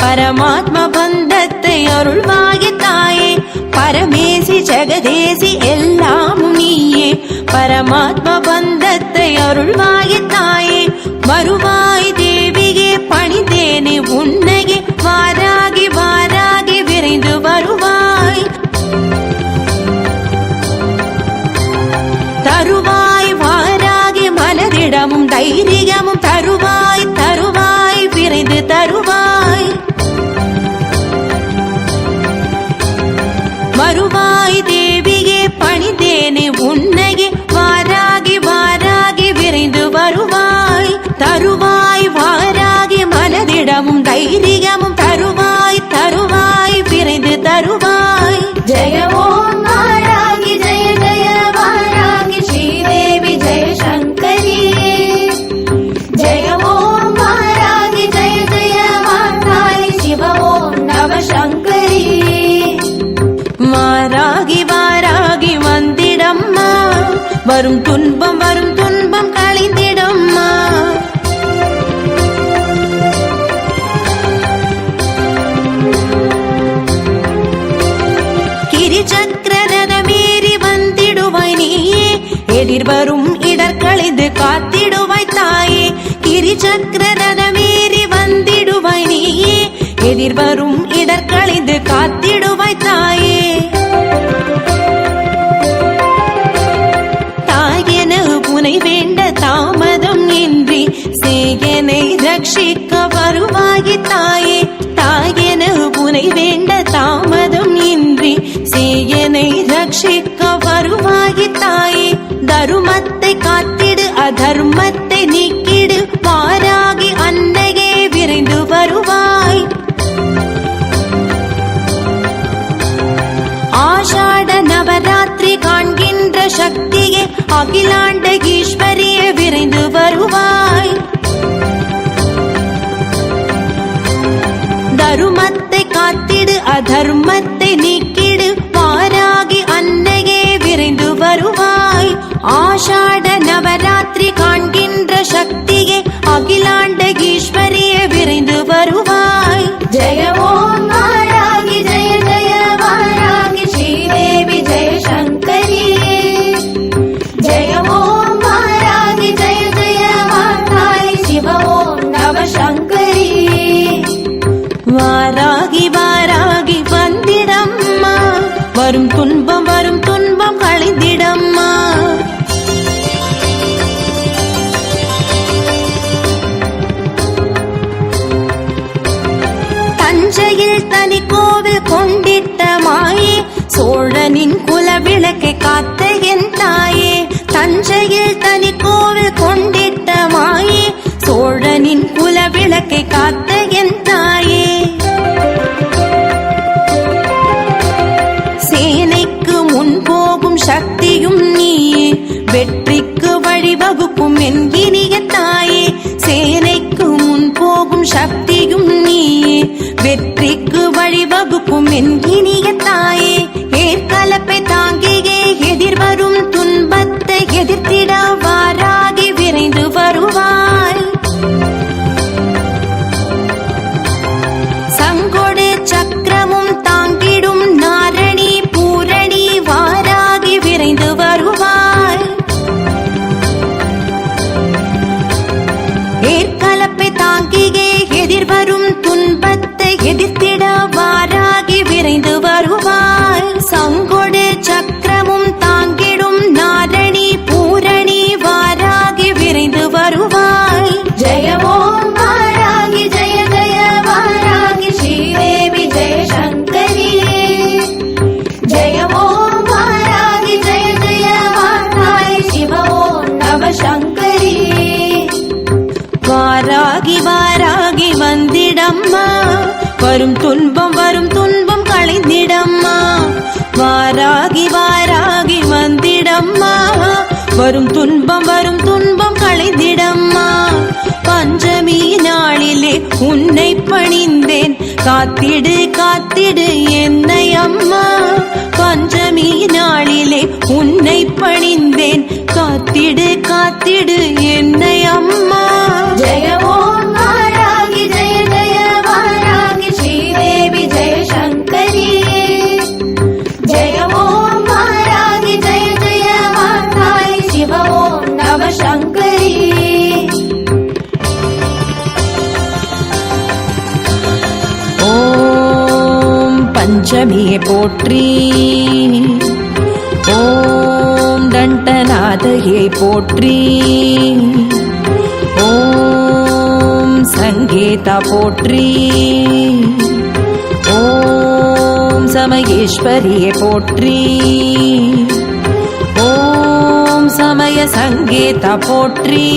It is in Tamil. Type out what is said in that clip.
பரமாத்ம பந்தத்தை அருள்வாயே தாயே, பரமேசி ஜெகதேசி எல்லாமும் நீயே. பரமாத்ம பந்தத்தை அருள்வாயே தாயே, வருவாய் தேவியே பணிந்தேனே உன்னையே, வாராகி வாராகி விரைந்து வருவாய். தருவாய் வாராகி மனதிடமும் தைரியமும் தருவாய் தருவாய் விரைந்து தருவாய். வருவாய் தேவியே பணிந்தேனே உன்னையே, வாராகி வாராகி விரைந்து வருவாய். தருவாய் வாராகி மனதிடமும் தைரியமும் தருவாய் தருவாய் விரைந்து தருவாய். ஜெய ஓம் வாராகி ஜெய ஜெய வாராகி ஸ்ரீதேவி ஜெய சங்கரி. ஜெய ஓம் வாராகி ஜெய ஜெய வாராகி சிவ ஓம் நவ சங்கரி. வாராகி வாராகி வந்திடம்மா, வரும் துன்பம் களைந்திடம்மா. கிரிசக்கரரதமேறி வந்திடுவாய் நீயே, எதிர்வரும் இடர்களைந்து காத்திடுவாய் தாயே. கிரிசக்கரரதமேறி வந்திடுவாய் நீயே, எதிர்வரும் இடர்களைந்து காத்திடுவாய் தாயே. தாயென புனை வேண்ட தாமதம் இன்றி சேயனை ரட்சிக்க வருவாய் தாயே. தாயென புனை வேண்ட தாமதம் இன்றி சேயனை ரட்சிக்க வருவாய் தாயே. தருமத்தை காத்திடு அதர்மத்தை நீக்கிடு, வாராகி அன்னையே விரைந்து வருவாய். ஆஷாட நவராத்திரி காண்கின்ற சக்தியே, அகிலாண்ட ஈஸ்வரியே விரைந்து வருவாய். தருமத்தை காத்திடு அதர்மத்தை நீக்கிடு, வாராகி அன்னையே விரைந்து வருவாய். ஆஷாட நவராத்திரி காண்கின்ற சக்தியே, அகிலாண்ட ஈஸ்வரியே விரைந்து வருவாய். ஜெய ஓம் வாராகி ஜெய ஜெய வாராகி ஸ்ரீதேவி ஜெய சங்கரி. ஜெய ஓம் வாராகி ஜெய ஜெய வாராகி சிவ ஓம் நவ சங்கரி. வாராகி வாராகி வந்திடம்மா, வரும் துன்பம் களைந்திடம்மா. தஞ்சையில் தனி கோவில் கொண்டிட்ட மாயே, சோழனின் குலவிளக்கை காத்த என் தாயே. தஞ்சையில் தனி கோவில் கொண்டிட்ட மாயே, சோழனின் குலவிளக்கை காத்த என் தாயே. சேனைக்கு முன் போகும் சக்தியும் நீயே, வெற்றிக்கு வழிவகுக்கும் என் இனிய தாயே. சேனைக்கு முன் போகும் சக்தியும் நீயே, வெற்றிக்கு வழிவகுக்கும் என் இனிய தாயே. ஏற்கலப்பை தாங்கியே எதிர்வரும் துன்பத்தை எதிர்த்திட வாராகி விரைந்து வருவாய். சங்கொடு சக்கரமும் தாங்கிடும் நாரணி பூரணி, வாராகி விரைந்து வருவாய். ஏற்கலப்பை தாங்கியே எதிர்வரும் துன்பத்தை எதிர்த்திட வாராகி விரைந்து வருவாய். சங்கொடு சக்கரமும் தாங்கிடும் நாரணி பூரணி, வாராகி விரைந்து வருவாய். ஜெய ஓம் வாராகி ஜெய ஜெய வாராகி ஸ்ரீதேவி ஜெய சங்கரி. ஜெய ஓம் வாராகி ஜெய ஜெய வாராகி சிவ ஓம் நவ சங்கரி. வாராகி வாராகி வந்திடம்மா, வரும் துன்பம் களைந்திடம்மா. வாராகி வாராகி வந்திடம்மா, வரும் துன்பம் களைந்திடம்மா. பஞ்சமி நாளிலே உன்னை பணிந்தேன், காத்திடு காத்திடு என்னை அம்மா. பஞ்சமி நாளிலே உன்னை பணிந்தேன், காத்திடு காத்திடு என்னை அம்மா. ஜெய ஓம் வாராகி ஜெய ஜெய வாராகி பஞ்சமியே போற்றி. ஓம் தண்டநாதையே போற்றி. ஓம் சங்கேதா போற்றி. ஓம் சமயேஸ்வரியே போற்றி. ஓம் சமய சங்கேதா போற்றி.